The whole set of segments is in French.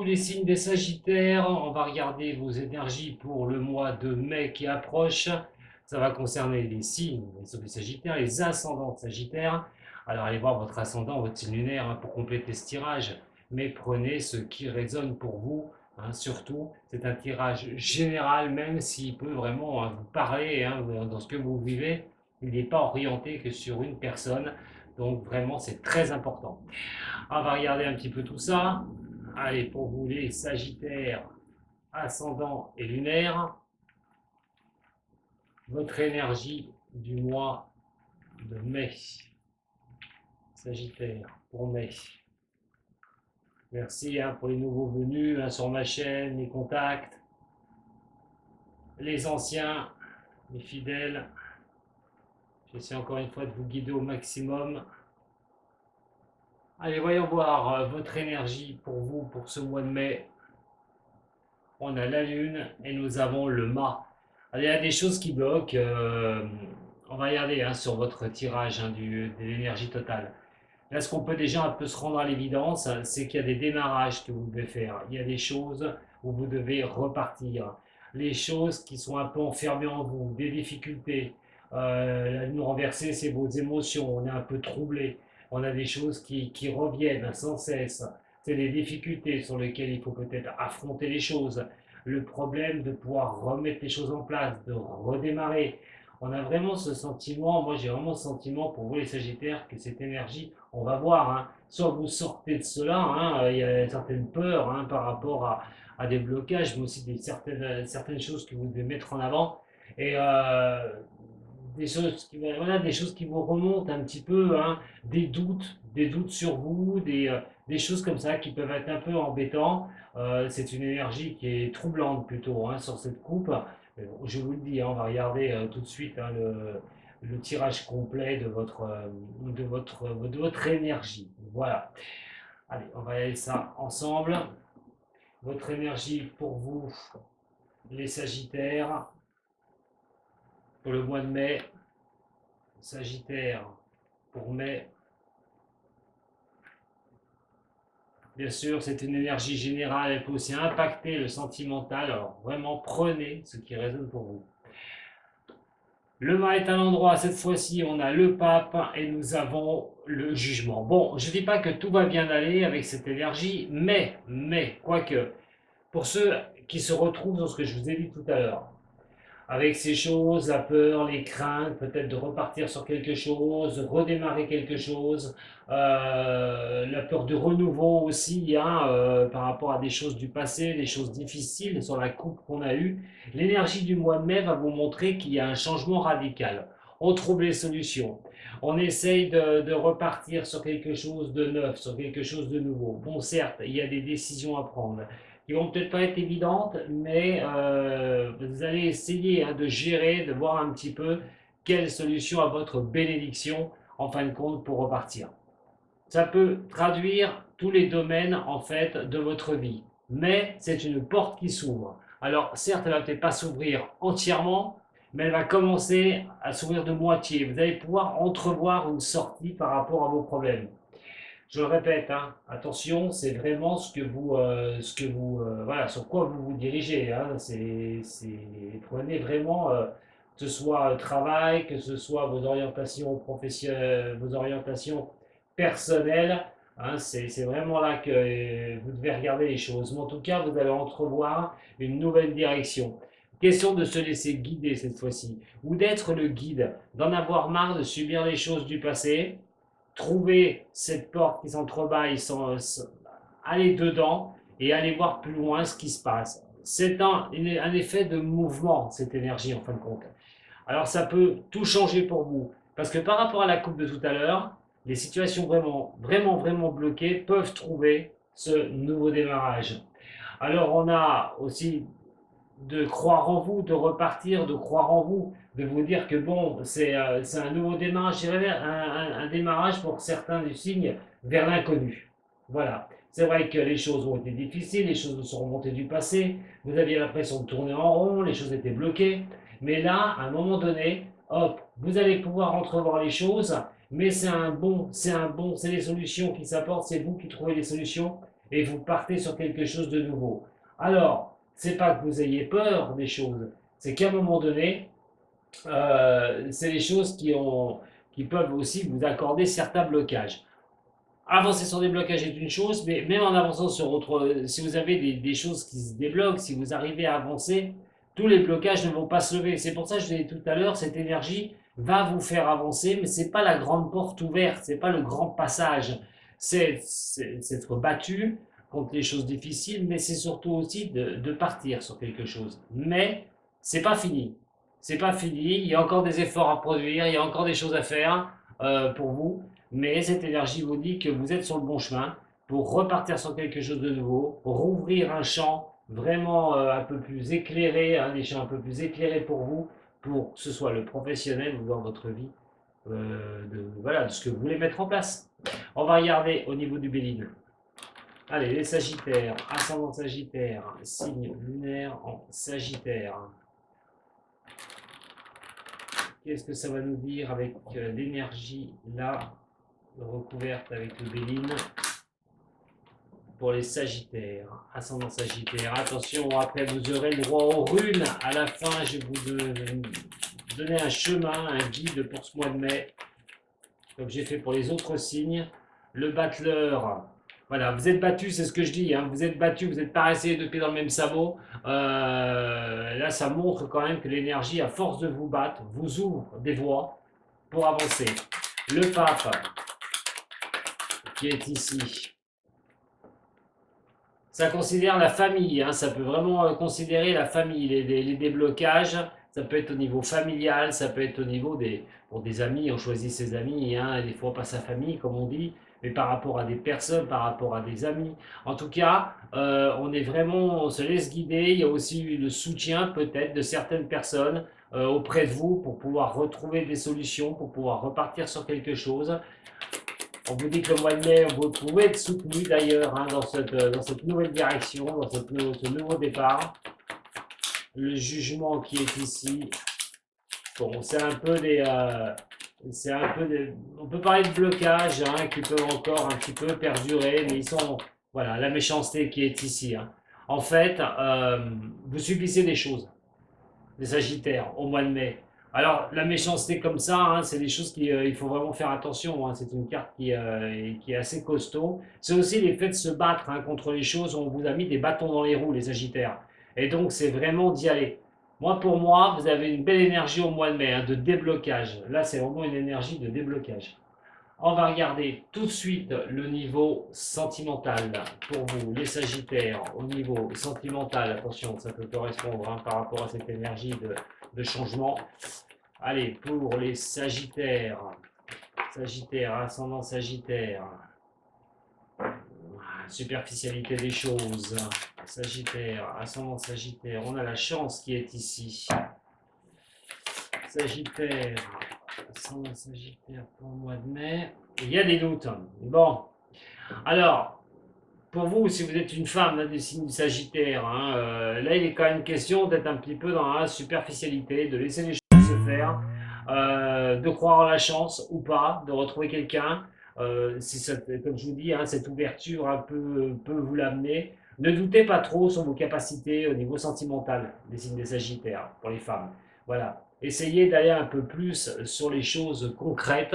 les signes des Sagittaires. On va regarder vos énergies pour le mois de mai qui approche. Ça va concerner les signes des Sagittaires, les ascendants de Sagittaire. Alors allez voir votre ascendant, votre signe lunaire pour compléter ce tirage. Mais prenez ce qui résonne pour vous. Surtout, c'est un tirage général, même s'il peut vraiment vous parler dans ce que vous vivez. Il n'est pas orienté que sur une personne. Donc vraiment, c'est très important. On va regarder un petit peu tout ça. Allez, pour vous les Sagittaires, ascendant et lunaire, votre énergie du mois de mai. Sagittaire, pour mai. Merci pour les nouveaux venus sur ma chaîne, les contacts, les anciens, les fidèles. J'essaie encore une fois de vous guider au maximum. Allez, voyons voir votre énergie pour vous pour ce mois de mai. On a la lune et nous avons le mât. Alors, il y a des choses qui bloquent. On va regarder sur votre tirage de l'énergie totale. Là, ce qu'on peut déjà un peu se rendre à l'évidence, c'est qu'il y a des démarrages que vous devez faire. Il y a des choses où vous devez repartir. Les choses qui sont un peu enfermées en vous, des difficultés. La lune renversée, c'est vos émotions. On est un peu troublé. On a des choses qui reviennent sans cesse. C'est des difficultés sur lesquelles il faut peut-être affronter les choses. Le problème de pouvoir remettre les choses en place, de redémarrer. On a vraiment ce sentiment, moi j'ai vraiment ce sentiment pour vous les Sagittaires, que cette énergie, on va voir, soit vous sortez de cela, il y a certaines peurs par rapport à des blocages, mais aussi certaines choses que vous devez mettre en avant. Et voilà, des choses qui vous remontent un petit peu, des doutes sur vous, des choses comme ça qui peuvent être un peu embêtants. C'est une énergie qui est troublante plutôt sur cette coupe. Mais bon, je vous le dis, on va regarder tout de suite le tirage complet de votre énergie. Voilà. Allez, on va aller ça ensemble. Votre énergie pour vous, les Sagittaires, pour le mois de mai. Sagittaire pour mai. Bien sûr, c'est une énergie générale, elle peut aussi impacter le sentimental. Alors vraiment, prenez ce qui résonne pour vous. Le mât est un endroit, cette fois-ci, on a le pape et nous avons le jugement. Bon, je ne dis pas que tout va bien aller avec cette énergie, mais, quoique, pour ceux qui se retrouvent dans ce que je vous ai dit tout à l'heure, avec ces choses, la peur, les craintes, peut-être de repartir sur quelque chose, de redémarrer quelque chose, la peur du renouveau aussi, par rapport à des choses du passé, des choses difficiles sur la coupe qu'on a eue. L'énergie du mois de mai va vous montrer qu'il y a un changement radical. On trouve les solutions. On essaye de repartir sur quelque chose de neuf, sur quelque chose de nouveau. Bon, certes, il y a des décisions à prendre qui vont peut-être pas être évidentes, mais vous allez essayer de gérer, de voir un petit peu quelle solution à votre bénédiction en fin de compte pour repartir. Ça peut traduire tous les domaines en fait de votre vie, mais c'est une porte qui s'ouvre. Alors certes, elle va peut-être pas s'ouvrir entièrement, mais elle va commencer à s'ouvrir de moitié. Vous allez pouvoir entrevoir une sortie par rapport à vos problèmes. Je le répète, attention, c'est vraiment voilà, sur quoi vous vous dirigez. Prenez vraiment, que ce soit travail, que ce soit vos orientations professionnelles, vos orientations personnelles. C'est vraiment là que vous devez regarder les choses. Mais en tout cas, vous allez entrevoir une nouvelle direction. Question de se laisser guider cette fois-ci, ou d'être le guide, d'en avoir marre de subir les choses du passé, trouver cette porte qui s'entrebâille, aller dedans et aller voir plus loin ce qui se passe. C'est un effet de mouvement, cette énergie en fin de compte. Alors ça peut tout changer pour vous, parce que par rapport à la coupe de tout à l'heure, les situations vraiment bloquées peuvent trouver ce nouveau démarrage. Alors on a aussi de croire en vous, de repartir, de croire en vous, de vous dire que bon, c'est un nouveau démarrage, je dirais un démarrage pour certains du signe vers l'inconnu. Voilà. C'est vrai que les choses ont été difficiles, les choses vous sont remontées du passé, vous aviez l'impression de tourner en rond, les choses étaient bloquées, mais là, à un moment donné, hop, vous allez pouvoir entrevoir les choses, mais c'est les solutions qui s'apportent, c'est vous qui trouvez les solutions, et vous partez sur quelque chose de nouveau. Alors, c'est pas que vous ayez peur des choses, c'est qu'à un moment donné, c'est les choses qui peuvent aussi vous accorder certains blocages. Avancer sur des blocages est une chose, mais même en avançant sur autre, si vous avez des choses qui se débloquent, si vous arrivez à avancer, tous les blocages ne vont pas se lever. C'est pour ça que je l'ai dit tout à l'heure, cette énergie va vous faire avancer, mais c'est pas la grande porte ouverte, c'est pas le grand passage. C'est être battu contre les choses difficiles, mais c'est surtout aussi de partir sur quelque chose. Mais c'est pas fini. C'est pas fini. Il y a encore des efforts à produire, il y a encore des choses à faire pour vous. Mais cette énergie vous dit que vous êtes sur le bon chemin pour repartir sur quelque chose de nouveau, rouvrir un champ vraiment un peu plus éclairé, des champs un peu plus éclairés pour que ce soit le professionnel ou dans votre vie, voilà, de ce que vous voulez mettre en place. On va regarder au niveau du Béline. Allez, les Sagittaires, ascendant Sagittaire, signe lunaire en Sagittaire. Qu'est-ce que ça va nous dire avec l'énergie là, recouverte avec le Béline pour les Sagittaires, ascendant Sagittaire. Attention, après vous aurez le droit aux runes. À la fin, je vais vous donner un chemin, un guide pour ce mois de mai, comme j'ai fait pour les autres signes. Le battleur, voilà, vous êtes battu, c'est ce que je dis, hein, vous êtes battu, vous n'êtes pas resté deux pieds dans le même sabot. Là, ça montre quand même que l'énergie, à force de vous battre, vous ouvre des voies pour avancer. Le pape, qui est ici, ça considère la famille, hein, ça peut vraiment considérer la famille, les déblocages, ça peut être au niveau familial, ça peut être au niveau pour des amis, on choisit ses amis, hein, des fois pas sa famille comme on dit, mais par rapport à des personnes, par rapport à des amis. En tout cas, on se laisse guider, il y a aussi le soutien peut-être de certaines personnes auprès de vous pour pouvoir retrouver des solutions, pour pouvoir repartir sur quelque chose. On vous dit que le mois de mai, vous pouvez être soutenu d'ailleurs dans cette nouvelle direction, dans ce nouveau départ. Le jugement qui est ici, bon, c'est un peu on peut parler de blocage qui peuvent encore un petit peu perdurer, mais voilà, la méchanceté qui est ici. En fait, vous subissez des choses, les Sagittaires, au mois de mai. Alors, la méchanceté comme ça, c'est des choses il faut vraiment faire attention. C'est une carte qui est assez costaud. C'est aussi l'effet de se battre contre les choses. On vous a mis des bâtons dans les roues, les Sagittaires. Et donc, c'est vraiment d'y aller. Pour moi, vous avez une belle énergie au mois de mai, de déblocage. Là, c'est vraiment une énergie de déblocage. On va regarder tout de suite le niveau sentimental pour vous, les Sagittaires. Au niveau sentimental, attention, ça peut correspondre par rapport à cette énergie de changement. Allez, pour les Sagittaires, ascendant Sagittaire, superficialité des choses, Sagittaire, ascendant Sagittaire, on a la chance qui est ici. Sagittaire, ascendant Sagittaire pour le mois de mai, il y a des doutes. Bon, alors, pour vous, si vous êtes une femme du signe Sagittaire, là il est quand même question d'être un petit peu dans la superficialité, de laisser les choses se faire, de croire en la chance ou pas, de retrouver quelqu'un. Comme je vous dis, cette ouverture peut vous l'amener. Ne doutez pas trop sur vos capacités au niveau sentimental des signes des Sagittaires pour les femmes. Voilà. Essayez d'aller un peu plus sur les choses concrètes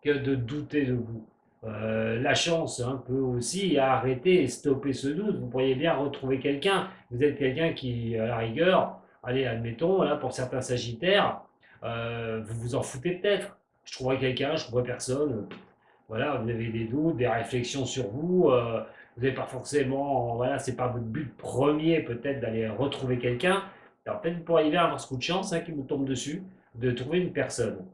que de douter de vous. La chance peut aussi arrêter et stopper ce doute. Vous pourriez bien retrouver quelqu'un. Vous êtes quelqu'un qui, à la rigueur, allez, admettons, là, pour certains Sagittaires, vous vous en foutez peut-être. Je trouverai quelqu'un, je trouverai personne. Voilà, vous avez des doutes, des réflexions sur vous. Vous n'avez pas forcément, voilà, c'est pas votre but premier peut-être d'aller retrouver quelqu'un. Alors peut-être vous pourriez bien avoir ce coup de chance qui vous tombe dessus, de trouver une personne.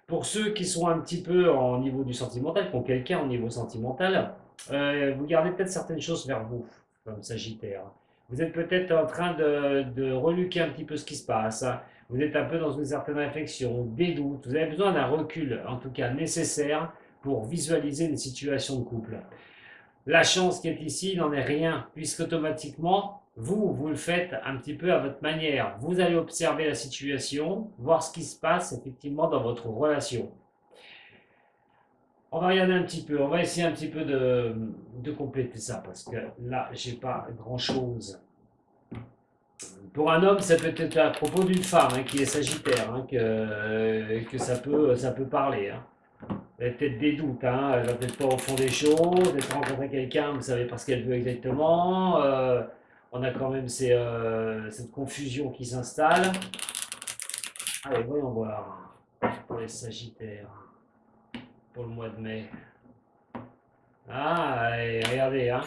Pour ceux qui sont un petit peu au niveau du sentimental, qui ont quelqu'un au niveau sentimental, vous gardez peut-être certaines choses vers vous, comme Sagittaire. Vous êtes peut-être en train de reluquer un petit peu ce qui se passe. Vous êtes un peu dans une certaine réflexion, des doutes. Vous avez besoin d'un recul, en tout cas nécessaire, pour visualiser une situation de couple. La chance qui est ici n'en est rien, puisqu'automatiquement, vous le faites un petit peu à votre manière. Vous allez observer la situation, voir ce qui se passe effectivement dans votre relation. On va regarder un petit peu, on va essayer un petit peu de compléter ça, parce que là, j'ai pas grand-chose. Pour un homme, ça peut être à propos d'une femme hein, qui est sagittaire, hein, que ça peut parler. Hein. Vous avez peut-être des doutes, hein, elle va peut-être pas au fond des choses, d'être rencontré quelqu'un, vous ne savez pas ce qu'elle veut exactement. On a quand même cette confusion qui s'installe. Allez, voyons voir pour les sagittaires, pour le mois de mai. Ah, allez, regardez, hein.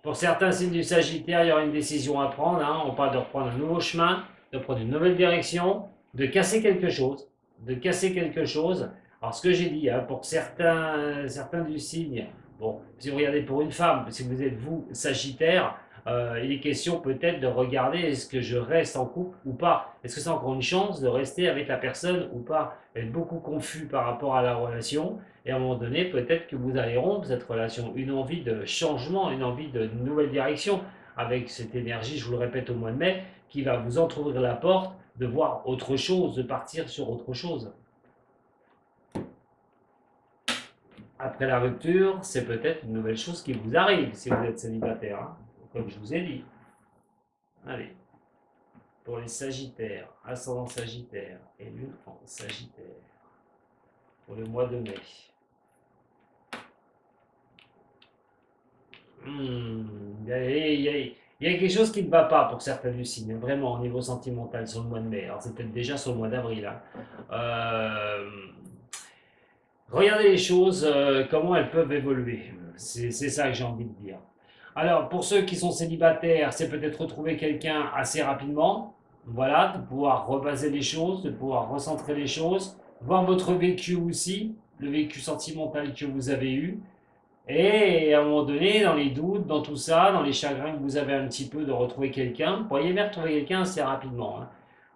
Pour certains signes du Sagittaire, il y aura une décision à prendre. Hein. On parle de reprendre un nouveau chemin, de prendre une nouvelle direction, de casser quelque chose. De casser quelque chose. Alors, ce que j'ai dit, hein, pour certains du signe, bon, si vous regardez pour une femme, si vous êtes vous, Sagittaire, il est question peut-être de regarder est-ce que je reste en couple ou pas. Est-ce que c'est encore une chance de rester avec la personne ou pas. Être beaucoup confus par rapport à la relation. Et à un moment donné, peut-être que vous allez rompre cette relation. Une envie de changement, une envie de nouvelle direction, avec cette énergie, je vous le répète, au mois de mai, qui va vous entrouvrir la porte de voir autre chose, de partir sur autre chose. Après la rupture, c'est peut-être une nouvelle chose qui vous arrive si vous êtes célibataire, hein, comme je vous ai dit. Allez, pour les Sagittaires, ascendant Sagittaire et lune en Sagittaire, pour le mois de mai. Il y a quelque chose qui ne va pas pour certains du signe, vraiment au niveau sentimental sur le mois de mai. Alors c'est peut-être déjà sur le mois d'avril. Hein. Regardez les choses, comment elles peuvent évoluer. C'est ça que j'ai envie de dire. Alors pour ceux qui sont célibataires, c'est peut-être retrouver quelqu'un assez rapidement. Voilà, de pouvoir rebaser les choses, de pouvoir recentrer les choses, voir votre vécu aussi, le vécu sentimental que vous avez eu. Et à un moment donné, dans les doutes, dans tout ça, dans les chagrins que vous avez un petit peu de retrouver quelqu'un, vous pourriez bien retrouver quelqu'un assez rapidement. Hein.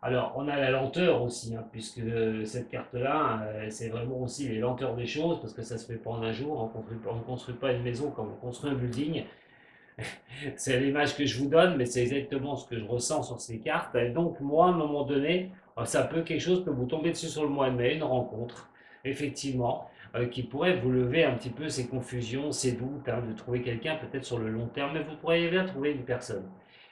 Alors, on a la lenteur aussi, hein, puisque cette carte-là, c'est vraiment aussi les lenteurs des choses, parce que ça se fait pas en un jour, on ne construit pas une maison comme on construit un building. C'est l'image que je vous donne, mais c'est exactement ce que je ressens sur ces cartes. Et donc, moi, à un moment donné, ça peut quelque chose peut vous tomber dessus sur le mois de mai, une rencontre, effectivement, qui pourrait vous lever un petit peu ces confusions, ces doutes, hein, de trouver quelqu'un peut-être sur le long terme, mais vous pourriez bien trouver une personne.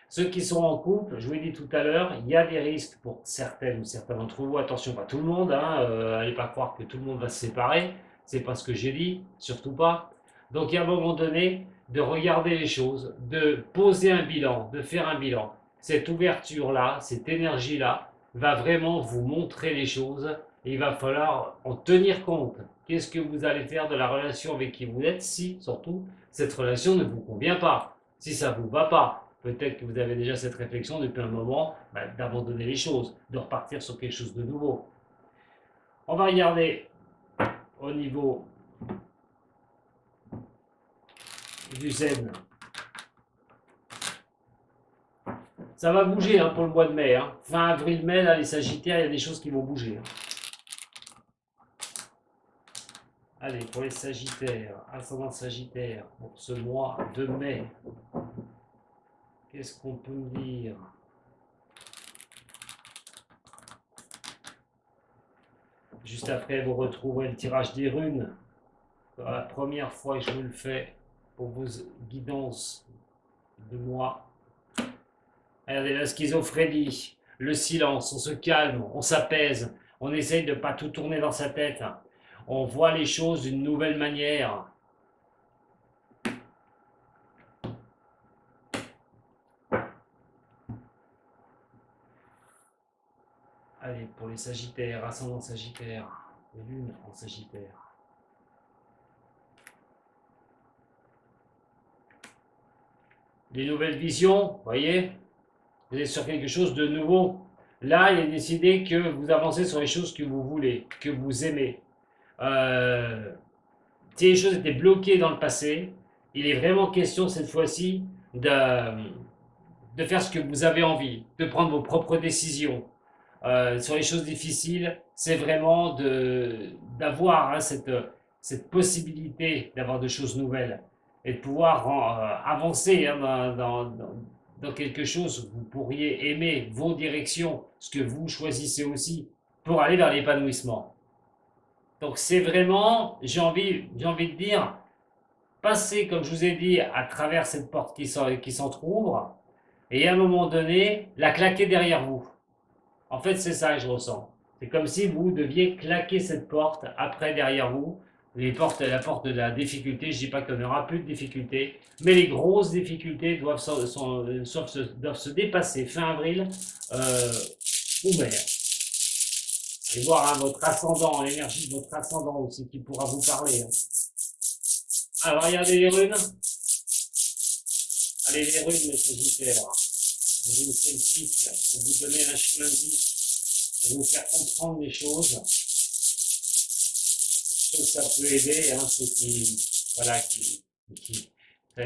Ceux qui sont en couple, je vous l'ai dit tout à l'heure, il y a des risques pour certaines ou certains d'entre vous. Attention, pas tout le monde, hein, allez pas croire que tout le monde va se séparer. C'est pas ce que j'ai dit, surtout pas. Donc, il y a un moment donné, de regarder les choses, de poser un bilan, de faire un bilan. Cette ouverture-là, cette énergie-là, va vraiment vous montrer les choses et il va falloir en tenir compte. Qu'est-ce que vous allez faire de la relation avec qui vous êtes si, surtout, cette relation ne vous convient pas. Si ça ne vous va pas, peut-être que vous avez déjà cette réflexion depuis un moment d'abandonner les choses, de repartir sur quelque chose de nouveau. On va regarder au niveau du zen. Ça va bouger hein, pour le mois de mai. Hein. Fin avril-mai, là, les Sagittaires, il y a des choses qui vont bouger. Hein. Allez, pour les Sagittaires, ascendant Sagittaire, pour ce mois de mai, qu'est-ce qu'on peut me dire? Juste après, vous retrouverez le tirage des runes. C'est la première fois que je vous le fais pour vos guidances de moi. Regardez la schizophrénie, le silence, on se calme, on s'apaise, on essaye de ne pas tout tourner dans sa tête. On voit les choses d'une nouvelle manière. Allez, pour les Sagittaires, ascendant Sagittaire, lune en Sagittaire. Des nouvelles visions, voyez, vous êtes sur quelque chose de nouveau. Là, il est décidé que vous avancez sur les choses que vous voulez, que vous aimez. Si les choses étaient bloquées dans le passé, il est vraiment question cette fois-ci de faire ce que vous avez envie, de prendre vos propres décisions. Sur les choses difficiles, c'est vraiment d'avoir hein, cette possibilité d'avoir de choses nouvelles et de pouvoir avancer hein, dans quelque chose que vous pourriez aimer, vos directions, ce que vous choisissez aussi, pour aller vers l'épanouissement. Donc c'est vraiment, j'ai envie de dire, passer, comme je vous ai dit, à travers cette porte qui s'entrouvre, et à un moment donné, la claquer derrière vous. En fait, c'est ça que je ressens. C'est comme si vous deviez claquer cette porte après derrière vous. La porte de la difficulté, je ne dis pas qu'il n'y aura plus de difficultés, mais les grosses difficultés doivent se dépasser fin avril ou mai. Et voir hein, votre ascendant, l'énergie de votre ascendant aussi qui pourra vous parler. Hein. Alors, regardez les runes. Allez, les runes, les Sagittaires. Les runes celtiques, pour vous donner un chemin de vie, pour vous faire comprendre les choses. Ça peut aider, hein, ceux qui, voilà, qui ça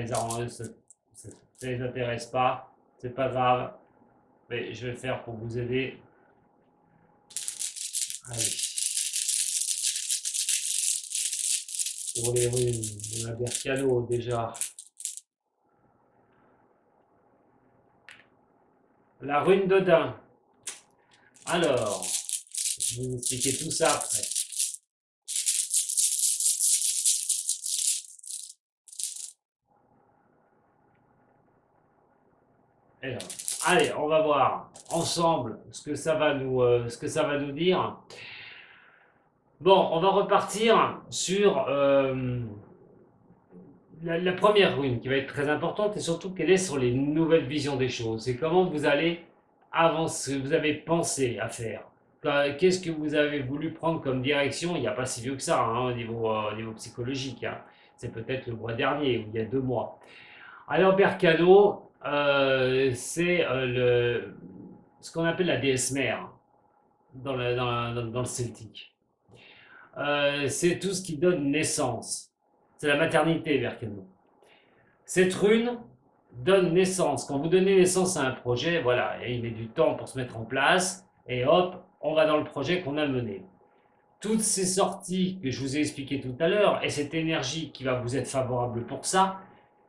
les intéresse pas, c'est pas grave, mais je vais le faire pour vous aider. Allez. Pour les runes, on a Bercano déjà. La rune d'Odin. Alors, je vais vous expliquer tout ça après. Alors, allez, on va voir ensemble ce que ça va nous dire. Bon, on va repartir sur la première rune qui va être très importante et surtout qu'elle est sur les nouvelles visions des choses. Et comment vous allez avancer, vous avez pensé à faire. Qu'est-ce que vous avez voulu prendre comme direction? Il n'y a pas si vieux que ça hein, au niveau psychologique. Hein. C'est peut-être le mois dernier ou il y a 2 mois. Alors Bercano, c'est ce qu'on appelle la déesse mère dans le celtique. C'est tout ce qui donne naissance. C'est la maternité, Bercano. Cette rune donne naissance. Quand vous donnez naissance à un projet, voilà, et il met du temps pour se mettre en place, et hop, on va dans le projet qu'on a mené. Toutes ces sorties que je vous ai expliquées tout à l'heure, et cette énergie qui va vous être favorable pour ça,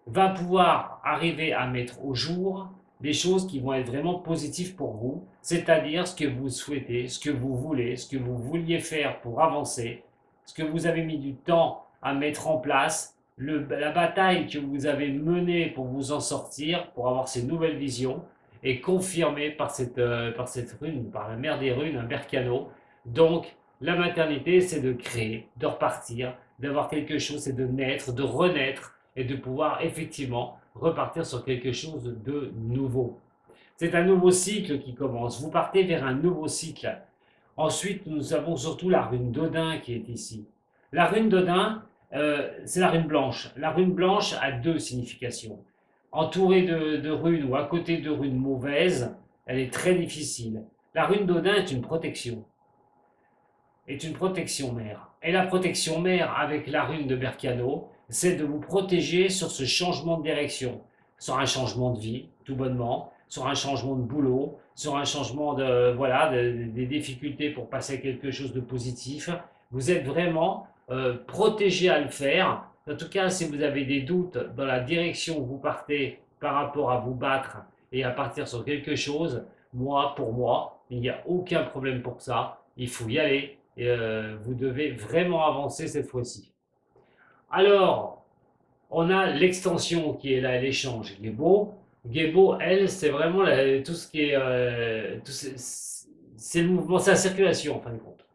va pouvoir arriver à mettre au jour des choses qui vont être vraiment positives pour vous, c'est-à-dire ce que vous souhaitez, ce que vous voulez, ce que vous vouliez faire pour avancer, ce que vous avez mis du temps à mettre en place, la bataille que vous avez menée pour vous en sortir, pour avoir ces nouvelles visions, est confirmée par cette rune, par la mère des runes, un Bercano. Donc, la maternité, c'est de créer, de repartir, d'avoir quelque chose, c'est de naître, de renaître, et de pouvoir effectivement repartir sur quelque chose de nouveau. C'est un nouveau cycle qui commence. Vous partez vers un nouveau cycle. Ensuite, nous avons surtout la rune d'Odin qui est ici. La rune d'Odin, c'est la rune blanche. La rune blanche a 2 significations. Entourée de runes ou à côté de runes mauvaises, elle est très difficile. La rune d'Odin est une protection. Est une protection mère. Et la protection mère avec la rune de Bercano, c'est de vous protéger sur ce changement de direction, sur un changement de vie, tout bonnement, sur un changement de boulot, sur un changement des difficultés pour passer à quelque chose de positif. Vous êtes vraiment protégé à le faire. En tout cas, si vous avez des doutes dans la direction où vous partez par rapport à vous battre et à partir sur quelque chose, pour moi, il n'y a aucun problème pour ça. Il faut y aller et vous devez vraiment avancer cette fois-ci. Alors, on a l'extension qui est là, l'échange. Gebo, elle, c'est vraiment tout ce qui est. C'est le mouvement, c'est la circulation en fin de compte.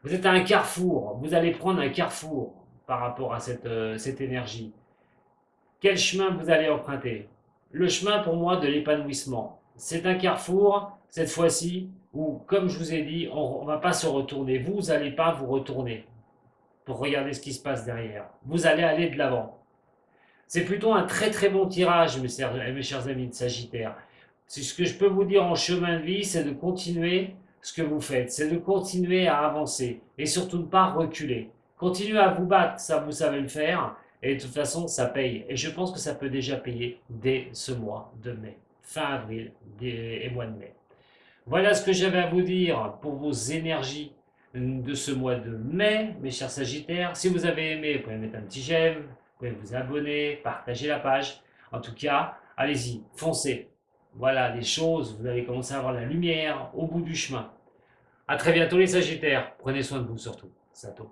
Vous êtes à un carrefour, vous allez prendre un carrefour par rapport à cette énergie. Quel chemin vous allez emprunter? Le chemin pour moi de l'épanouissement. C'est un carrefour, cette fois-ci, où, comme je vous ai dit, on ne va pas se retourner. Vous n'allez pas vous retourner pour regarder ce qui se passe derrière. Vous allez aller de l'avant. C'est plutôt un très très bon tirage, mes chers amis de Sagittaire. Ce que je peux vous dire en chemin de vie, c'est de continuer ce que vous faites, c'est de continuer à avancer et surtout ne pas reculer. Continuez à vous battre, ça vous savez le faire, et de toute façon, ça paye. Et je pense que ça peut déjà payer dès ce mois de mai, fin avril et mois de mai. Voilà ce que j'avais à vous dire pour vos énergies de ce mois de mai, mes chers Sagittaires. Si vous avez aimé, vous pouvez mettre un petit j'aime, vous pouvez vous abonner, partager la page. En tout cas, allez-y, foncez. Voilà les choses, vous allez commencer à avoir la lumière au bout du chemin. À très bientôt les Sagittaires. Prenez soin de vous surtout. Sato.